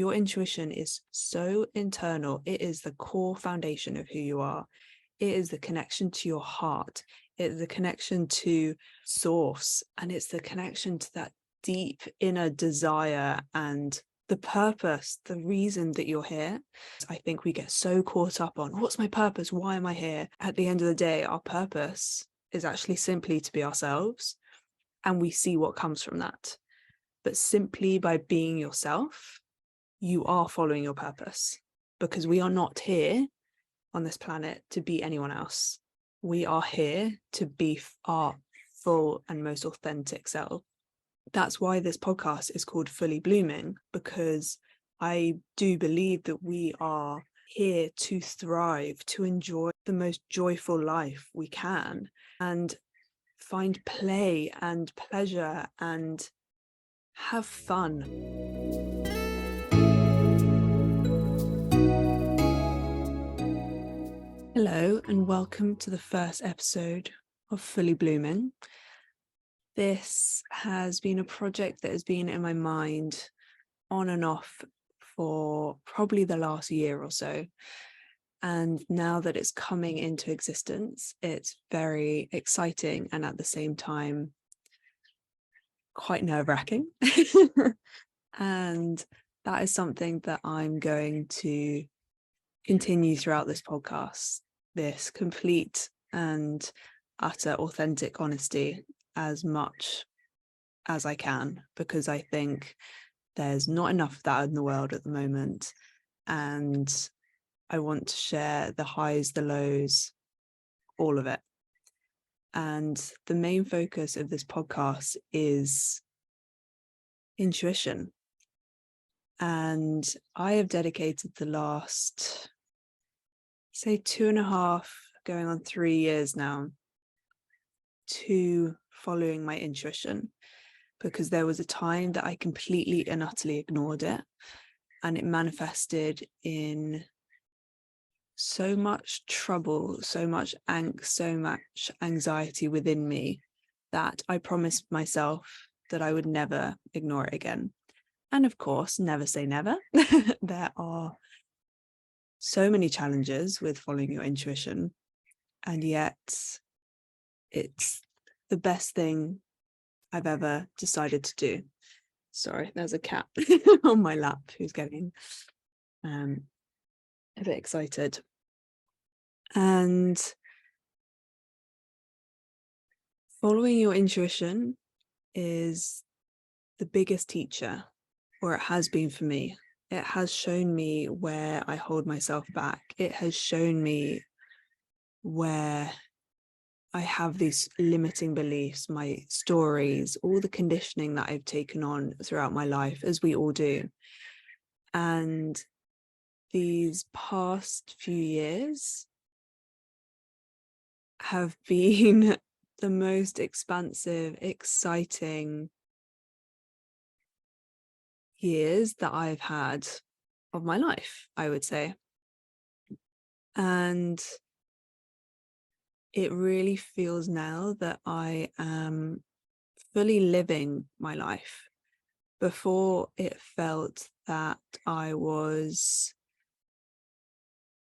Your intuition is so internal. It is the core foundation of who you are. It is the connection to your heart. It's the connection to source. And it's the connection to that deep inner desire and the purpose, the reason that you're here. I think we get so caught up on what's my purpose? Why am I here? At the end of the day, our purpose is actually simply to be ourselves. And we see what comes from that. But simply by being yourself, you are following your purpose, because we are not here on this planet to be anyone else. We are here to be our full and most authentic self. That's why this podcast is called Fully Blooming, because I do believe that we are here to thrive, to enjoy the most joyful life we can, and find play and pleasure and have fun. Hello and welcome to the first episode of Fully Blooming. This has been a project that has been in my mind on and off for probably the last year or so. And now that it's coming into existence, it's very exciting and at the same time quite nerve-wracking. And that is something that I'm going to continue throughout this podcast, this complete and utter authentic honesty as much as I can, because I think there's not enough of that in the world at the moment. And I want to share the highs, the lows, all of it. And the main focus of this podcast is intuition. And I have dedicated the last, say, 2.5, going on 3 years now, to following my intuition, because there was a time that I completely and utterly ignored it, and it manifested in so much trouble, so much angst, so much anxiety within me that I promised myself that I would never ignore it again. And of course, never say never. There are so many challenges with following your intuition, and yet it's the best thing I've ever decided to do. Sorry, there's a cat on my lap who's getting a bit excited. And following your intuition is the biggest teacher, or it has been for me. It has shown me where I hold myself back. It has shown me where I have these limiting beliefs, my stories, all the conditioning that I've taken on throughout my life, as we all do. And these past few years have been the most expansive, exciting years that I've had of my life, I would say. And it really feels now that I am fully living my life. Before, it felt that I was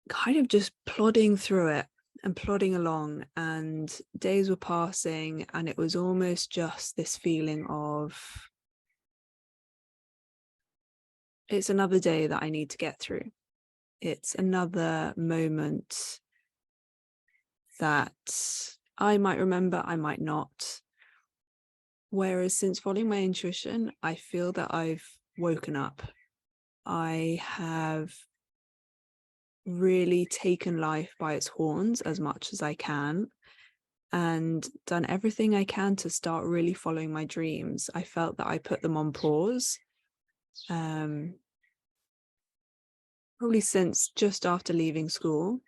kind of just plodding through it and plodding along, and days were passing, and it was almost just this feeling of, it's another day that I need to get through. It's another moment that I might remember, I might not. Whereas since following my intuition, I feel that I've woken up. I have really taken life by its horns as much as I can, and done everything I can to start really following my dreams. I felt that I put them on pause, probably since just after leaving school.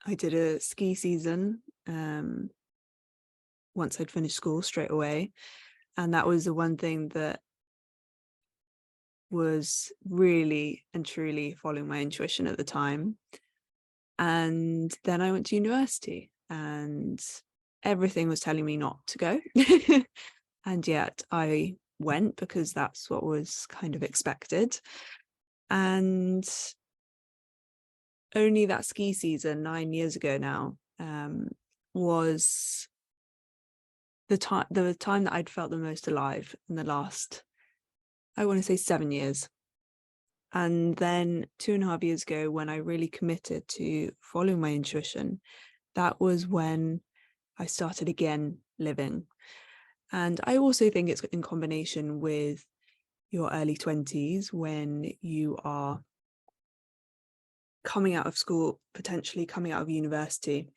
I did a ski season once I'd finished school straight away, and that was the one thing that was really and truly following my intuition at the time. And then I went to university, and everything was telling me not to go. And yet I went, because that's what was kind of expected. And only that ski season 9 years ago now was the time that I'd felt the most alive in the last, I want to say, 7 years. And then 2.5 years ago, when I really committed to following my intuition, that was when I started again living. And I also think it's in combination with your early 20s, when you are coming out of school, potentially coming out of university.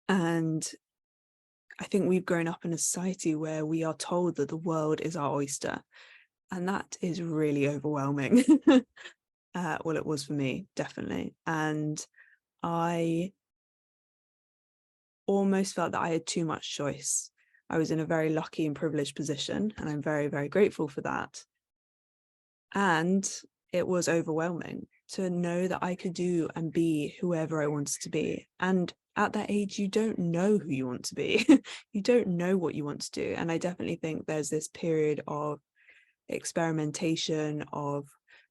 And I think we've grown up in a society where we are told that the world is our oyster. And that is really overwhelming. Well, it was for me, definitely. And I almost felt that I had too much choice. I was in a very lucky and privileged position, and I'm very, very grateful for that. And it was overwhelming to know that I could do and be whoever I wanted to be. And at that age, you don't know who you want to be. You don't know what you want to do. And I definitely think there's this period of experimentation, of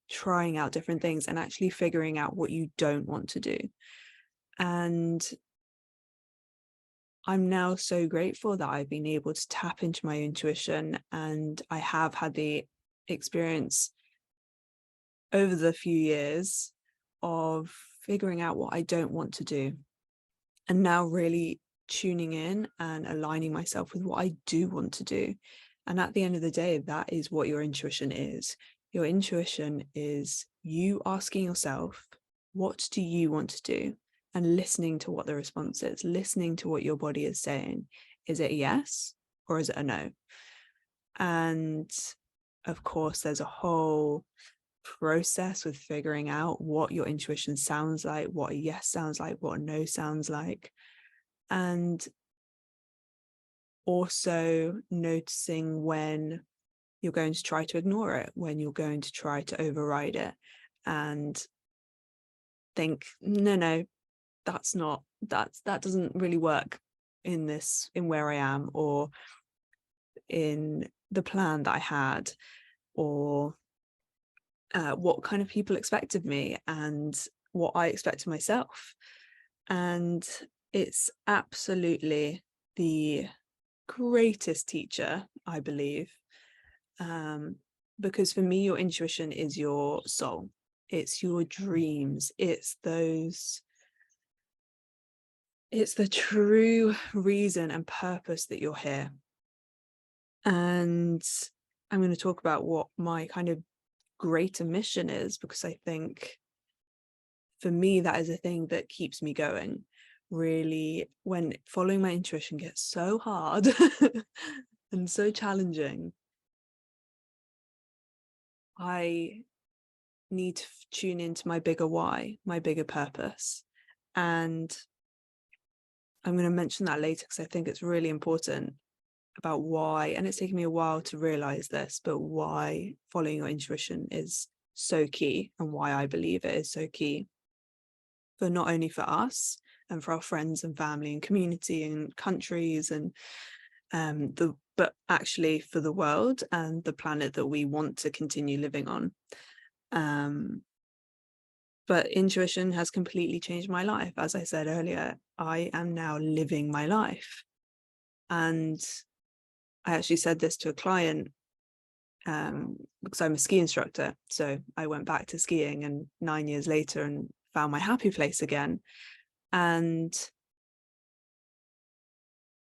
trying out different things and actually figuring out what you don't want to do. And I'm now so grateful that I've been able to tap into my intuition, and I have had the experience over the few years of figuring out what I don't want to do, and now really tuning in and aligning myself with what I do want to do. And at the end of the day, that is what your intuition is. Your intuition is you asking yourself, what do you want to do? And listening to what the response is, listening to what your body is saying. Is it a yes or is it a no? And of course, there's a whole process with figuring out what your intuition sounds like, what a yes sounds like, what a no sounds like. And also noticing when you're going to try to ignore it, when you're going to try to override it and think, no, that doesn't really work in where I am, or in the plan that I had, or what kind of people expect of me and what I expect of myself. And it's absolutely the greatest teacher, I believe, because for me, your intuition is your soul. It's your dreams. It's the true reason and purpose that you're here. And I'm going to talk about what my kind of greater mission is, because I think for me, that is a thing that keeps me going. Really, when following my intuition gets so hard and so challenging, I need to tune into my bigger why, my bigger purpose. And I'm going to mention that later, because I think it's really important about why, and it's taken me a while to realize this, but why following your intuition is so key, and why I believe it is so key for not only for us and for our friends and family and community and countries, and but actually for the world and the planet that we want to continue living on. But intuition has completely changed my life. As I said earlier, I am now living my life. And I actually said this to a client, because I'm a ski instructor. So I went back to skiing, and 9 years later, and found my happy place again. And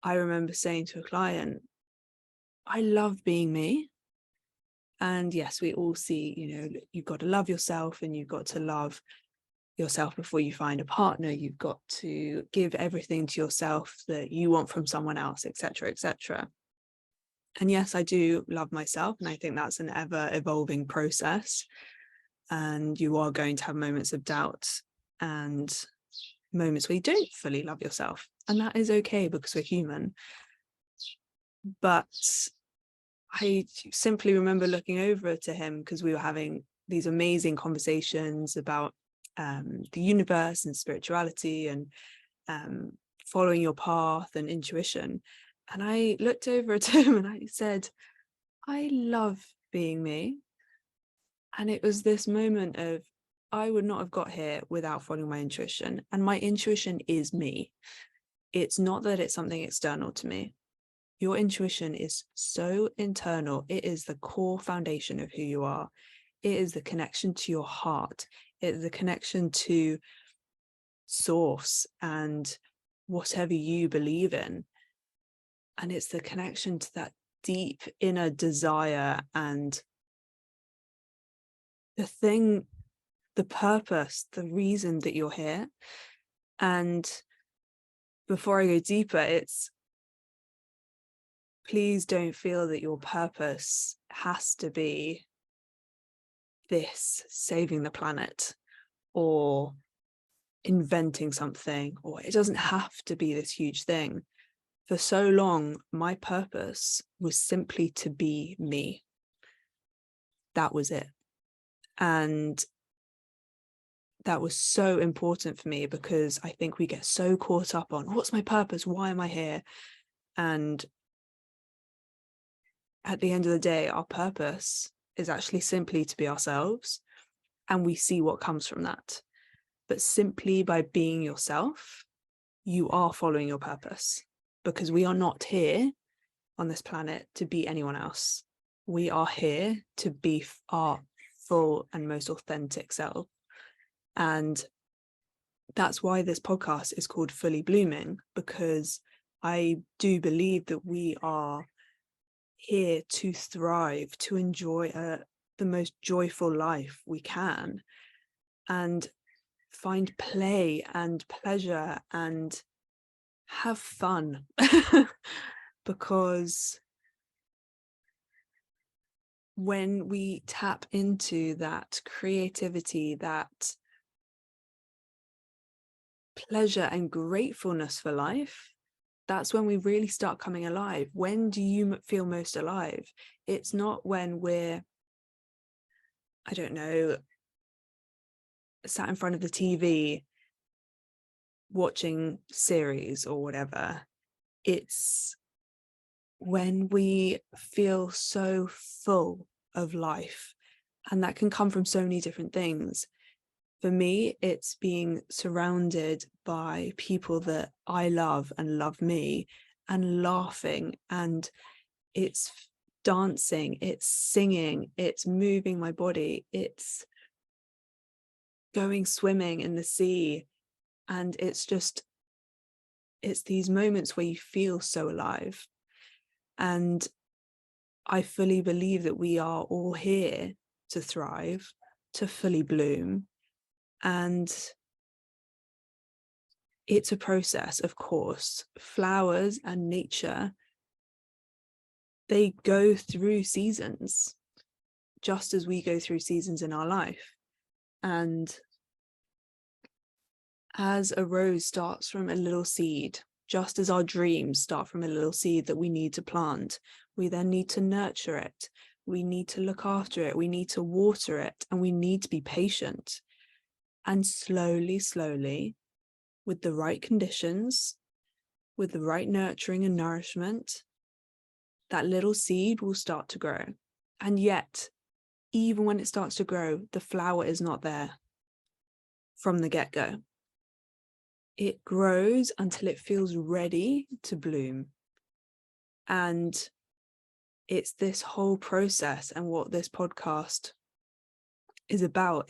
I remember saying to a client, I love being me. And yes, we all see, you've got to love yourself, and you've got to love yourself before you find a partner. You've got to give everything to yourself that you want from someone else, etc., etc. And yes, I do love myself, and I think that's an ever evolving process. And you are going to have moments of doubt and moments where you don't fully love yourself, and that is okay, because we're human. But I simply remember looking over to him, because we were having these amazing conversations about the universe and spirituality, and following your path and intuition. And I looked over at him and I said, I love being me. And it was this moment of, I would not have got here without following my intuition. And my intuition is me. It's not that it's something external to me. Your intuition is so internal. It is the core foundation of who you are. It is the connection to your heart. It is the connection to source and whatever you believe in. And it's the connection to that deep inner desire and the purpose, the reason that you're here. And before I go deeper, it's, please don't feel that your purpose has to be this, saving the planet or inventing something, or it doesn't have to be this huge thing. For so long, my purpose was simply to be me. That was it. And that was so important for me, because I think we get so caught up on, what's my purpose? Why am I here? And at the end of the day, our purpose is actually simply to be ourselves, and we see what comes from that. But simply by being yourself, you are following your purpose, because we are not here on this planet to be anyone else. We are here to be our full and most authentic self. And that's why this podcast is called Fully Blooming, because I do believe that we are here to thrive, to enjoy the most joyful life we can, and find play and pleasure and have fun. Because when we tap into that creativity, that pleasure and gratefulness for life, that's when we really start coming alive. When do you feel most alive? It's not when we're, I don't know, sat in front of the TV watching series or whatever. It's when we feel so full of life, and that can come from so many different things. For me, it's being surrounded by people that I love and love me, and laughing, and it's dancing, it's singing, it's moving my body, it's going swimming in the sea. And it's these moments where you feel so alive. And I fully believe that we are all here to thrive, to fully bloom. And it's a process, of course. Flowers and nature, they go through seasons, just as we go through seasons in our life. And as a rose starts from a little seed, just as our dreams start from a little seed that we need to plant, we then need to nurture it. We need to look after it. We need to water it, and we need to be patient. And slowly, slowly, with the right conditions, with the right nurturing and nourishment, that little seed will start to grow. And yet, even when it starts to grow, the flower is not there from the get-go. It grows until it feels ready to bloom. And it's this whole process, and what this podcast is about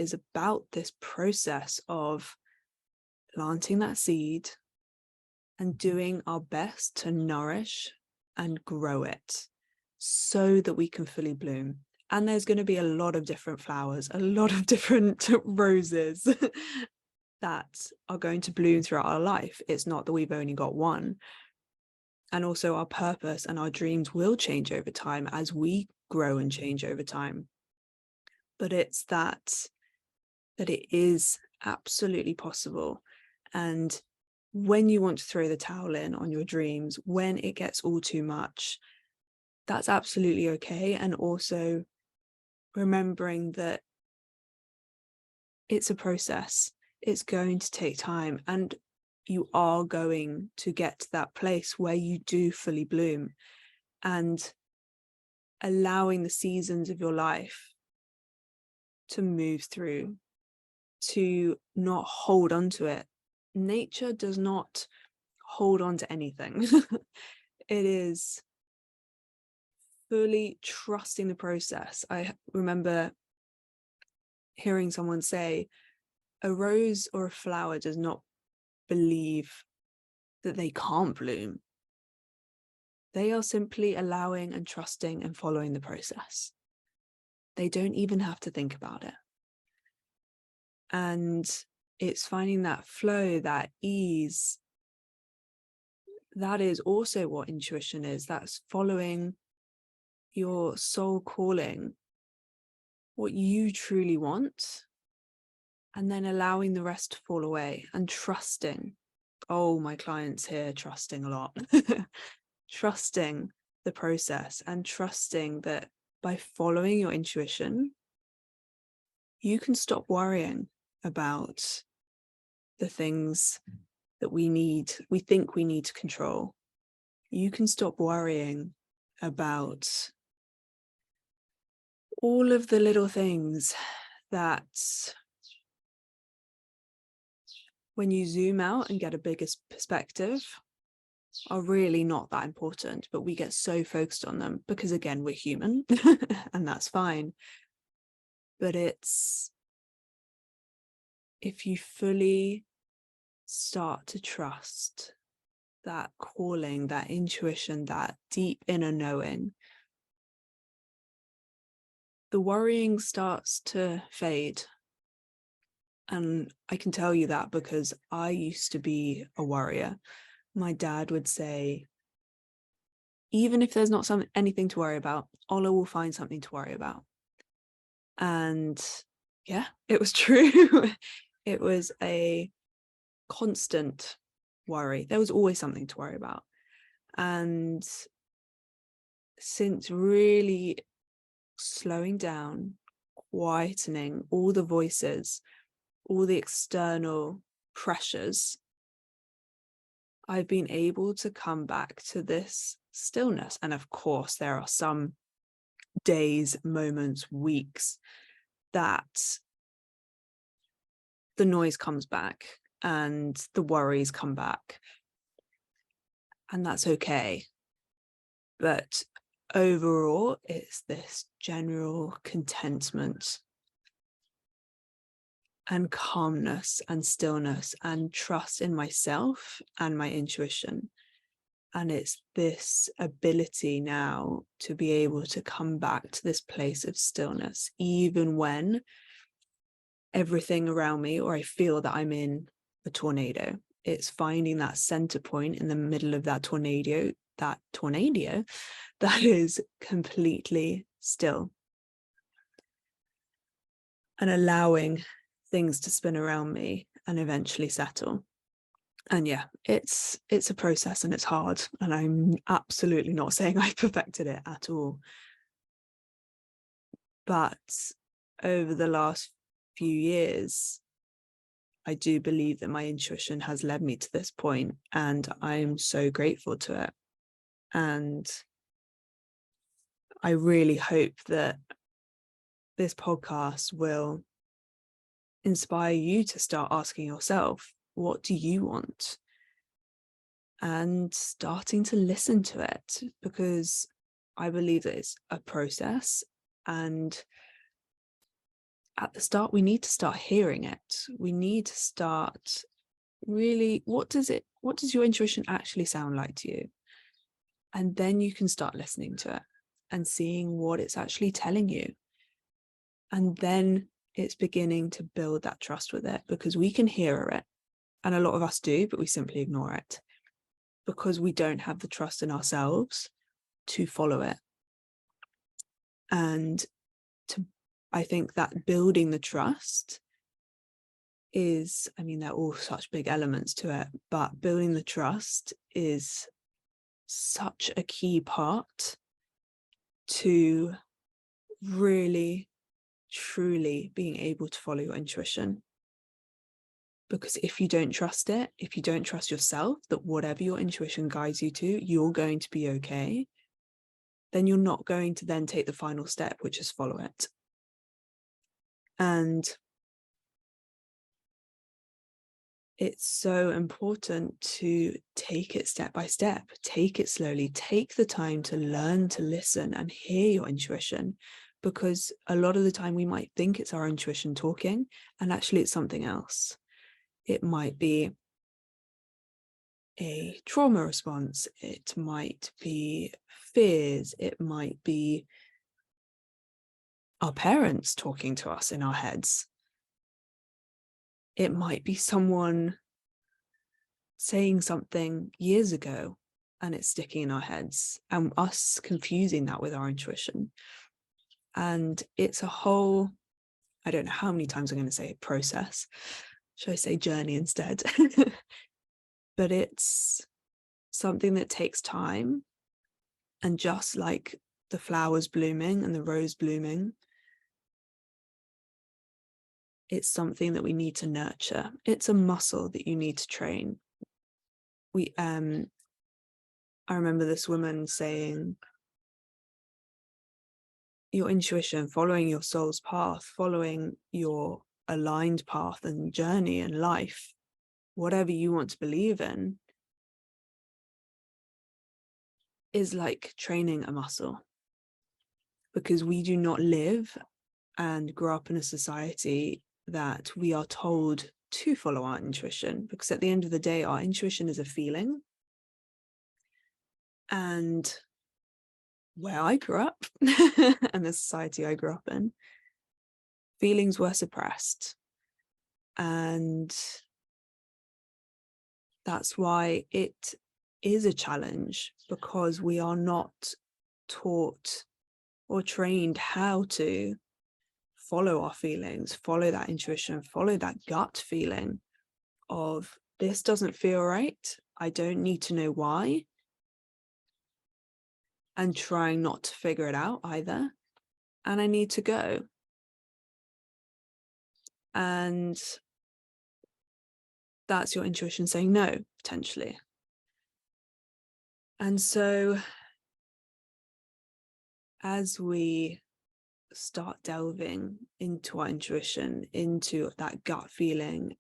this process of planting that seed and doing our best to nourish and grow it so that we can fully bloom. And there's going to be a lot of different flowers, a lot of different roses that are going to bloom throughout our life. It's not that we've only got one. And also our purpose and our dreams will change over time as we grow and change over time. But it's that it is absolutely possible. And when you want to throw the towel in on your dreams, when it gets all too much, that's absolutely okay. And also remembering that it's a process. It's going to take time, and you are going to get to that place where you do fully bloom. And allowing the seasons of your life to move through, to not hold on to it. Nature does not hold on to anything. It is fully trusting the process. I remember hearing someone say, a rose or a flower does not believe that they can't bloom. They are simply allowing and trusting and following the process. They don't even have to think about it. And it's finding that flow, that ease. That is also what intuition is. That's following your soul calling, what you truly want, and then allowing the rest to fall away and trusting. Oh, my clients here, trusting a lot. Trusting the process and trusting that by following your intuition, you can stop worrying about the things that we think we need to control. You can stop worrying about all of the little things that, when you zoom out and get a bigger perspective, are really not that important, but we get so focused on them because, again, we're human and that's fine. But it's, if you fully start to trust that calling, that intuition, that deep inner knowing, the worrying starts to fade. And I can tell you that because I used to be a worrier. My dad would say, even if there's not anything to worry about, Ola will find something to worry about. And yeah, it was true. It was a constant worry. There was always something to worry about. And since really slowing down, quietening all the voices, all the external pressures, I've been able to come back to this stillness. And of course, there are some days, moments, weeks that the noise comes back and the worries come back. And that's okay. But overall, it's this general contentment and calmness and stillness and trust in myself and my intuition. And it's this ability now to be able to come back to this place of stillness, even when everything around me, or I feel that I'm in a tornado. It's finding that center point in the middle of that tornado that is completely still, and allowing things to spin around me and eventually settle. And yeah, it's a process and it's hard, and I'm absolutely not saying I perfected it at all. But over the last few years, I do believe that my intuition has led me to this point, and I'm so grateful to it. And I really hope that this podcast will inspire you to start asking yourself, what do you want? And starting to listen to it, because I believe that it's a process, and at the start we need to start hearing it. We need to start really, what does your intuition actually sound like to you? And then you can start listening to it and seeing what it's actually telling you. And then it's beginning to build that trust with it, because we can hear it, and a lot of us do, but we simply ignore it because we don't have the trust in ourselves to follow it. And I think that building the trust is, they're all such big elements to it, but building the trust is such a key part to really, truly being able to follow your intuition. Because if you don't trust it, if you don't trust yourself, that whatever your intuition guides you to, you're going to be okay, then you're not going to then take the final step, which is follow it. And it's so important to take it step by step, take it slowly, take the time to learn to listen and hear your intuition, because a lot of the time we might think it's our intuition talking, and actually it's something else. It might be a trauma response, it might be fears, it might be our parents talking to us in our heads. It might be someone saying something years ago and it's sticking in our heads, and us confusing that with our intuition. And it's a whole, I don't know how many times I'm going to say process. Should I say journey instead? But it's something that takes time. And just like the flowers blooming and the rose blooming, it's something that we need to nurture. It's a muscle that you need to train. I remember this woman saying, your intuition, following your soul's path, following your aligned path and journey in life, whatever you want to believe in, is like training a muscle. Because we do not live and grow up in a society that we are told to follow our intuition, because at the end of the day, our intuition is a feeling. And where I grew up and the society I grew up in, feelings were suppressed. And that's why it is a challenge, because we are not taught or trained how to follow our feelings, follow that intuition, follow that gut feeling of, this doesn't feel right, I don't need to know why, and trying not to figure it out either, and I need to go. And that's your intuition saying no, potentially. And so as we start delving into our intuition, into that gut feeling,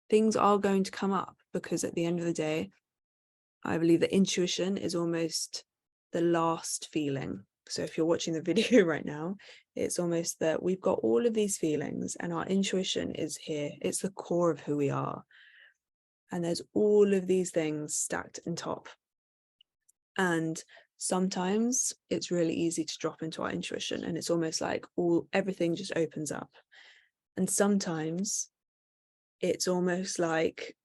things are going to come up, because at the end of the day, I believe that intuition is almost the last feeling. So if you're watching the video right now, it's almost that we've got all of these feelings and our intuition is here. It's the core of who we are. And there's all of these things stacked on top. And sometimes it's really easy to drop into our intuition, and it's almost like everything just opens up. And sometimes it's almost like,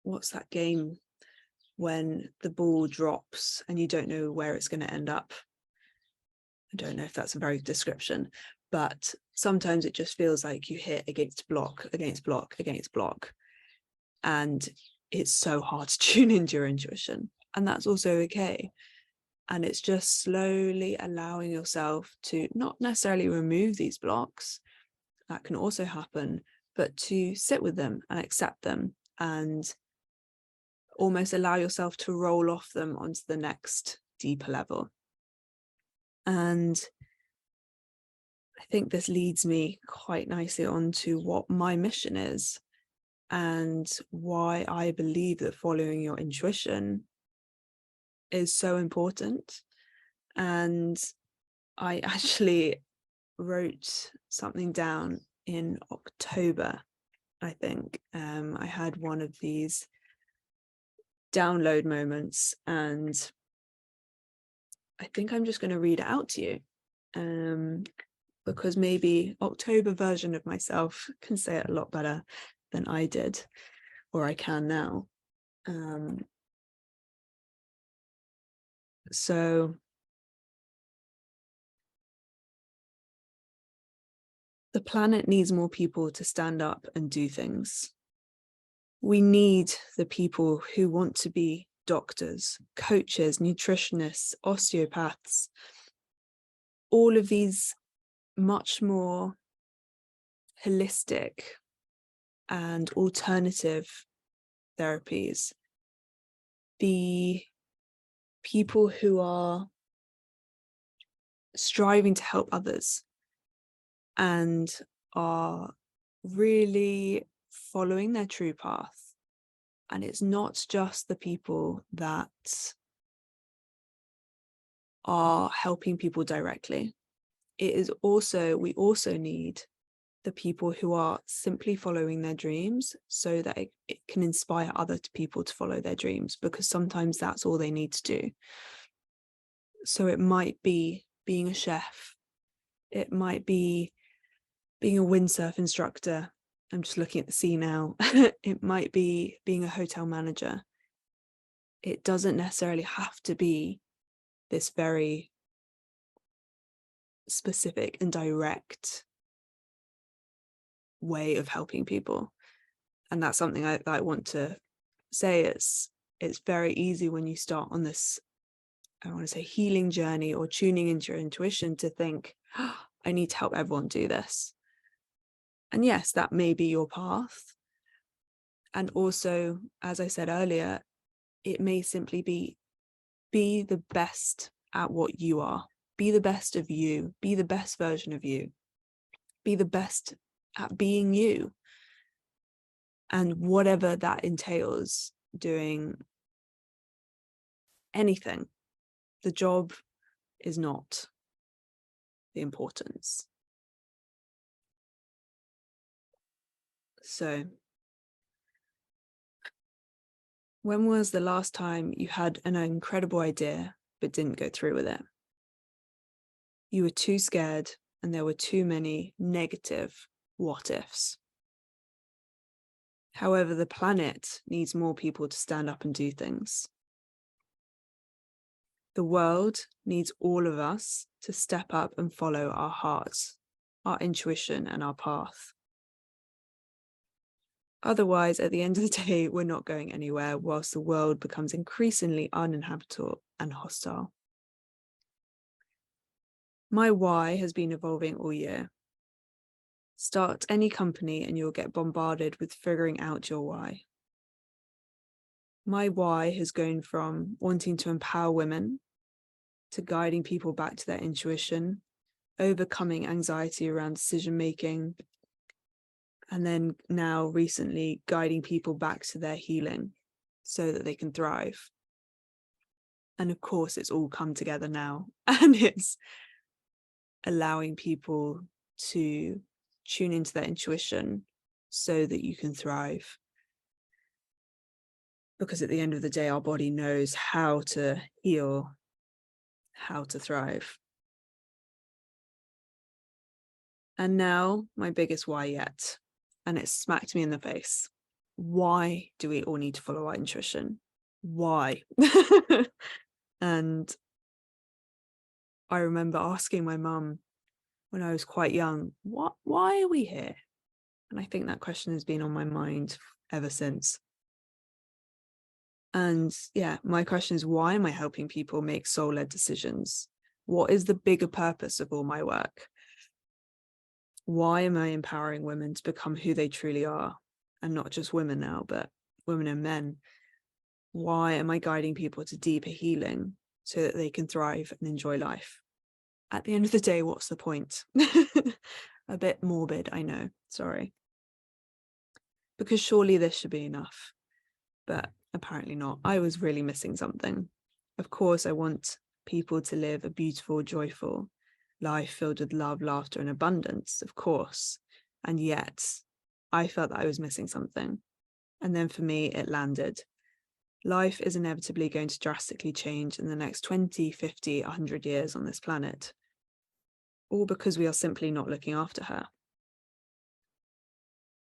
what's that game when the ball drops and you don't know where it's going to end up? I don't know if that's a very good description, but sometimes it just feels like you hit against block, against block, against block. And it's so hard to tune into your intuition. And that's also okay. And it's just slowly allowing yourself to not necessarily remove these blocks, that can also happen, but to sit with them and accept them and almost allow yourself to roll off them onto the next deeper level. And I think this leads me quite nicely on to what my mission is and why I believe that following your intuition is so important. And I actually wrote something down in October, I think. I had one of these download moments, and I think I'm just going to read it out to you, because maybe October version of myself can say it a lot better than I did, or I can now. So the planet needs more people to stand up and do things. We need the people who want to be doctors, coaches, nutritionists, osteopaths, all of these much more holistic and alternative therapies. The people who are striving to help others and are really following their true path. And it's not just the people that are helping people directly. It is also, we also need the people who are simply following their dreams so that it can inspire other people to follow their dreams, because sometimes that's all they need to do. So it might be being a chef. It might be being a windsurf instructor. I'm just looking at the sea now. It might be being a hotel manager. It doesn't necessarily have to be this very specific and direct way of helping people. And that's something I want to say. It's very easy when you start on this, I want to say, healing journey or tuning into your intuition to think, oh, I need to help everyone do this. And yes, that may be your path. And also, as I said earlier, it may simply be the best at what you are. Be the best of you. Be the best version of you. Be the best at being you. And whatever that entails, doing anything, the job is not the importance. So, when was the last time you had an incredible idea but didn't go through with it? You were too scared and there were too many negative what ifs. However, the planet needs more people to stand up and do things. The world needs all of us to step up and follow our hearts, our intuition, and our path. Otherwise, at the end of the day, we're not going anywhere whilst the world becomes increasingly uninhabitable and hostile. My why has been evolving all year. Start any company and you'll get bombarded with figuring out your why. My why has gone from wanting to empower women to guiding people back to their intuition, overcoming anxiety around decision making, and then now recently guiding people back to their healing so that they can thrive. And of course, it's all come together now, and it's allowing people to tune into their intuition so that you can thrive. Because at the end of the day, our body knows how to heal, how to thrive. And now my biggest why yet, and it smacked me in the face. Why do we all need to follow our intuition? Why? And I remember asking my mum when I was quite young, why are we here? And I think that question has been on my mind ever since. And yeah, my question is, why am I helping people make soul-led decisions? What is the bigger purpose of all my work? Why am I empowering women to become who they truly are? And not just women now, but women and men. Why am I guiding people to deeper healing so that they can thrive and enjoy life? At the end of the day, what's the point? A bit morbid, I know, sorry. Because surely this should be enough, but apparently not. I was really missing something. Of course, I want people to live a beautiful, joyful life filled with love, laughter, and abundance, of course. And yet, I felt that I was missing something. And then for me, it landed. Life is inevitably going to drastically change in the next 20, 50, 100 years on this planet. All because we are simply not looking after her.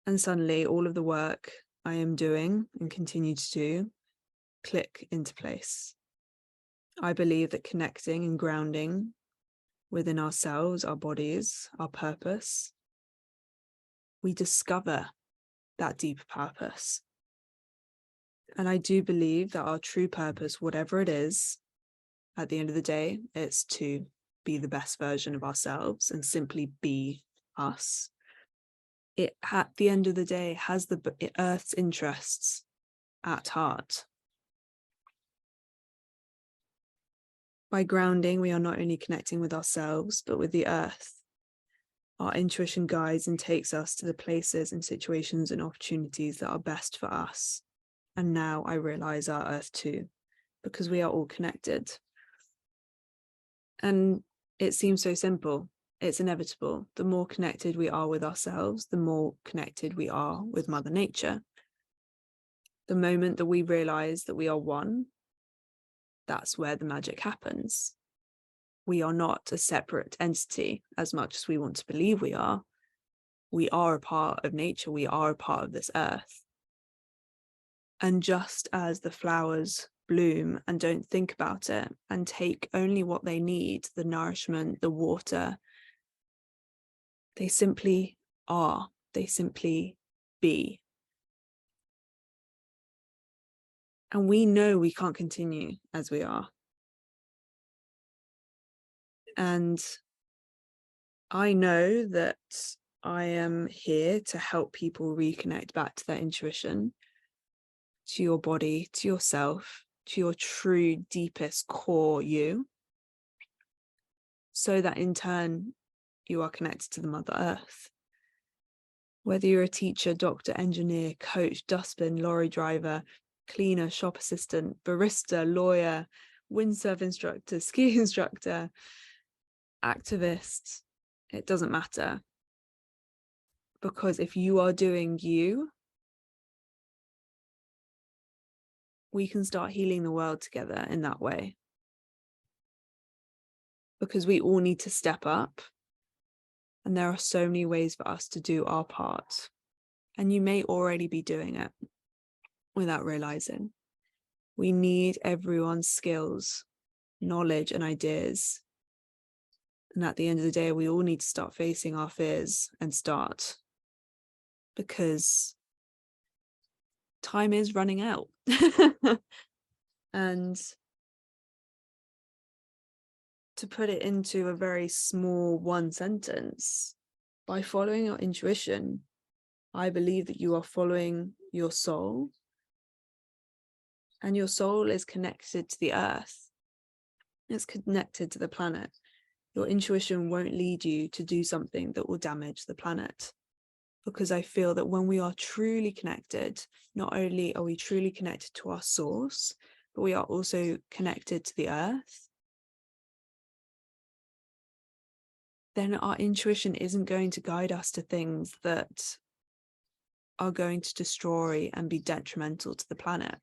And suddenly all of the work I am doing and continue to do click into place. I believe that connecting and grounding within ourselves, our bodies, our purpose, we discover that deeper purpose. And I do believe that our true purpose, whatever it is, at the end of the day, it's to be the best version of ourselves and simply be us. It, at the end of the day, has the Earth's interests at heart. By grounding, we are not only connecting with ourselves, but with the earth. Our intuition guides and takes us to the places and situations and opportunities that are best for us. And now I realize our earth too, because we are all connected. And it seems so simple. It's inevitable. The more connected we are with ourselves, the more connected we are with Mother Nature. The moment that we realize that we are one, that's where the magic happens. We are not a separate entity as much as we want to believe we are. We are a part of nature. We are a part of this earth. And just as the flowers bloom and don't think about it and take only what they need, the nourishment, the water, they simply are. They simply be. And we know we can't continue as we are. And I know that I am here to help people reconnect back to their intuition, to your body, to yourself, to your true, deepest core you, so that in turn you are connected to the Mother Earth. Whether you're a teacher, doctor, engineer, coach, dustbin, lorry driver, cleaner, shop assistant, barista, lawyer, windsurf instructor, ski instructor, activist, it doesn't matter. Because if you are doing you, we can start healing the world together in that way. Because we all need to step up. And there are so many ways for us to do our part. And you may already be doing it without realizing. We need everyone's skills, knowledge, and ideas. And at the end of the day, we all need to start facing our fears and start. Because time is running out. And to put it into a very small one sentence, by following your intuition, I believe that you are following your soul, and your soul is connected to the earth. It's connected to the planet. Your intuition won't lead you to do something that will damage the planet. Because I feel that when we are truly connected, not only are we truly connected to our source, but we are also connected to the earth. Then our intuition isn't going to guide us to things that are going to destroy and be detrimental to the planet.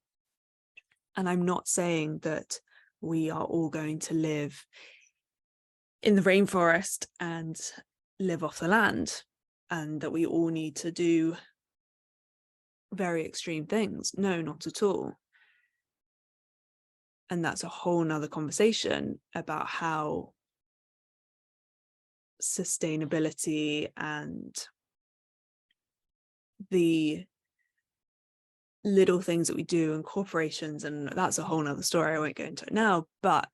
And I'm not saying that we are all going to live in the rainforest and live off the land, and that we all need to do very extreme things. No, not at all. And that's a whole nother conversation about how sustainability and the little things that we do in corporations, and that's a whole nother story. I won't go into it now. But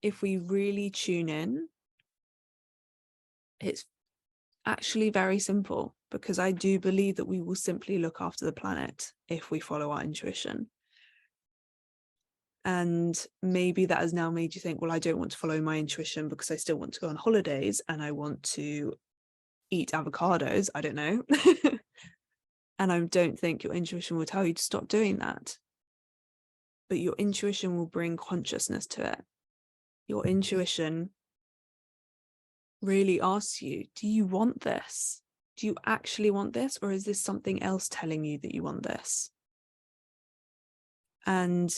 if we really tune in, it's actually very simple, because I do believe that we will simply look after the planet if we follow our intuition. And maybe that has now made you think, well, I don't want to follow my intuition because I still want to go on holidays and I want to eat avocados. I don't know. And I don't think your intuition will tell you to stop doing that. But your intuition will bring consciousness to it. Your intuition really asks you, do you want this? Do you actually want this? Or is this something else telling you that you want this? And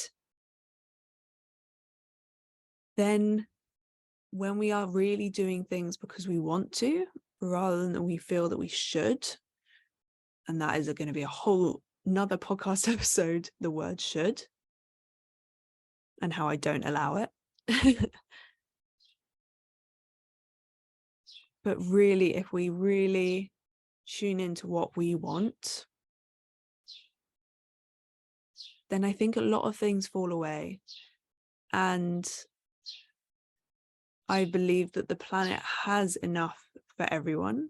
then when we are really doing things because we want to, rather than we feel that we should, and that is going to be a whole another podcast episode, the word should, and how I don't allow it. But really, if we really tune into what we want, then I think a lot of things fall away. And I believe that the planet has enough for everyone.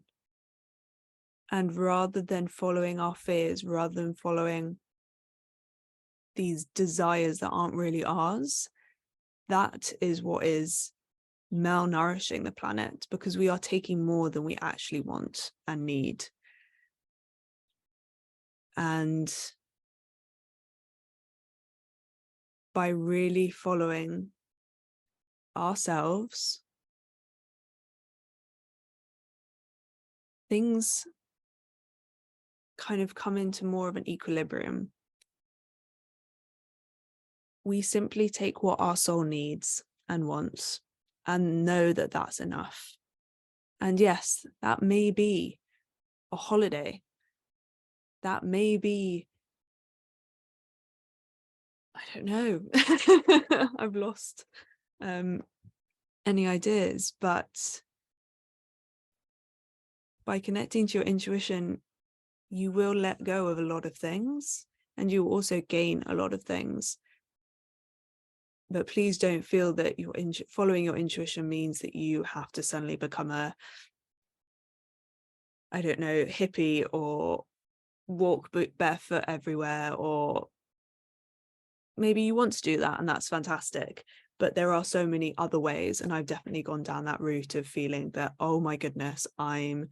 And rather than following our fears, rather than following these desires that aren't really ours, that is what is malnourishing the planet, because we are taking more than we actually want and need. And by really following ourselves, things kind of come into more of an equilibrium. We simply take what our soul needs and wants and know that that's enough. And yes, that may be a holiday. That may be, I don't know. I've lost any ideas, but by connecting to your intuition, you will let go of a lot of things, and you will also gain a lot of things. But please don't feel that following your intuition means that you have to suddenly become a, I don't know, hippie, or walk barefoot everywhere, or maybe you want to do that and that's fantastic. But there are so many other ways, and I've definitely gone down that route of feeling that, oh my goodness, I'm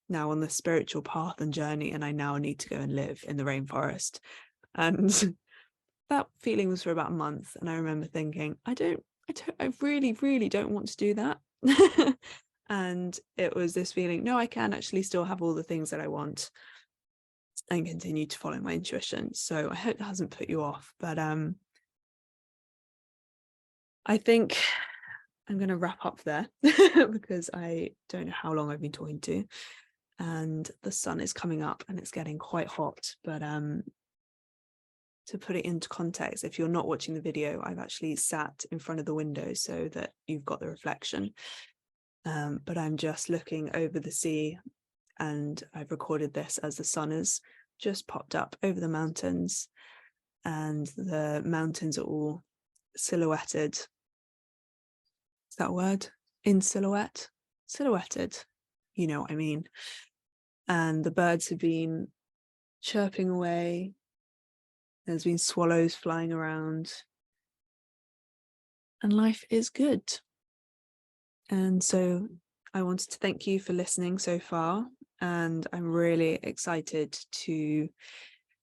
now on the spiritual path and journey, and I now need to go and live in the rainforest. And that feeling was for about a month, and I remember thinking, I really, really don't want to do that. And it was this feeling, no, I can actually still have all the things that I want and continue to follow my intuition. So I hope that hasn't put you off, but I think I'm going to wrap up there because I don't know how long I've been talking to, and the sun is coming up and it's getting quite hot. But to put it into context, if you're not watching the video, I've actually sat in front of the window so that you've got the reflection. But I'm just looking over the sea, and I've recorded this as the sun has just popped up over the mountains, and the mountains are all silhouetted. Is that a word? In silhouette? Silhouetted. You know what I mean. And the birds have been chirping away. There's been swallows flying around. And life is good. And so I wanted to thank you for listening so far. And I'm really excited to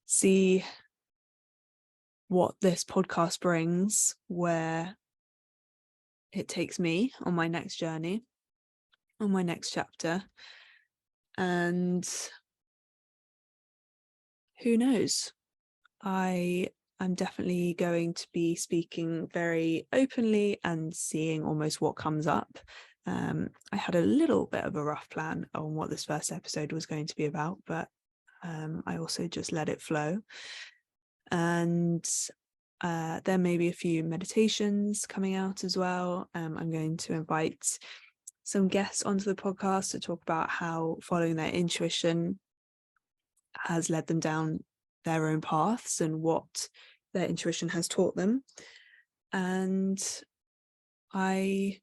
see what this podcast brings, where it takes me on my next journey, on my next chapter. And who knows? I am definitely going to be speaking very openly and seeing almost what comes up. I had a little bit of a rough plan on what this first episode was going to be about, but I also just let it flow. And there may be a few meditations coming out as well. I'm going to invite some guests onto the podcast to talk about how following their intuition has led them down their own paths and what their intuition has taught them. And I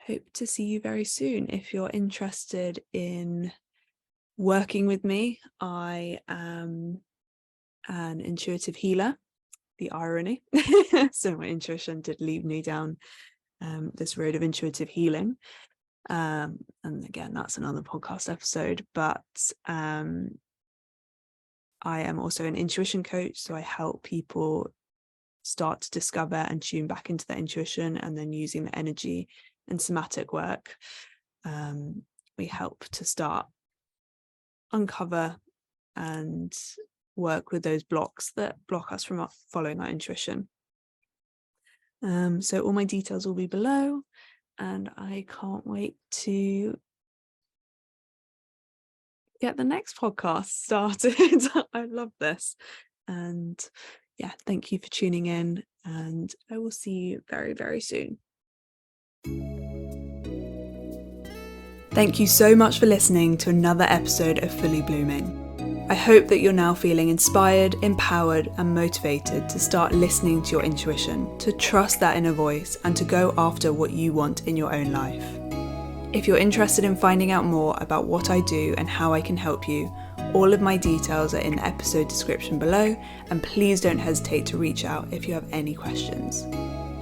hope to see you very soon. If you're interested in working with me, I am an intuitive healer. The irony. So my intuition did lead me down this road of intuitive healing. And again, that's another podcast episode. But I am also an intuition coach, so I help people start to discover and tune back into their intuition, and then using the energy and somatic work, we help to start uncover and work with those blocks that block us from following our intuition. So all my details will be below, and I can't wait to get the next podcast started. I love this. And yeah, thank you for tuning in, and I will see you very, very soon. Thank you so much for listening to another episode of Fully Blooming. I hope that you're now feeling inspired, empowered, and motivated to start listening to your intuition, to trust that inner voice, and to go after what you want in your own life. If you're interested in finding out more about what I do and how I can help you, all of my details are in the episode description below, and please don't hesitate to reach out if you have any questions.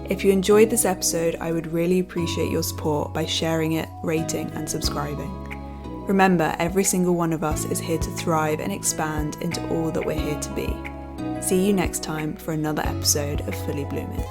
If you enjoyed this episode, I would really appreciate your support by sharing it, rating, and subscribing. Remember, every single one of us is here to thrive and expand into all that we're here to be. See you next time for another episode of Fully Blooming.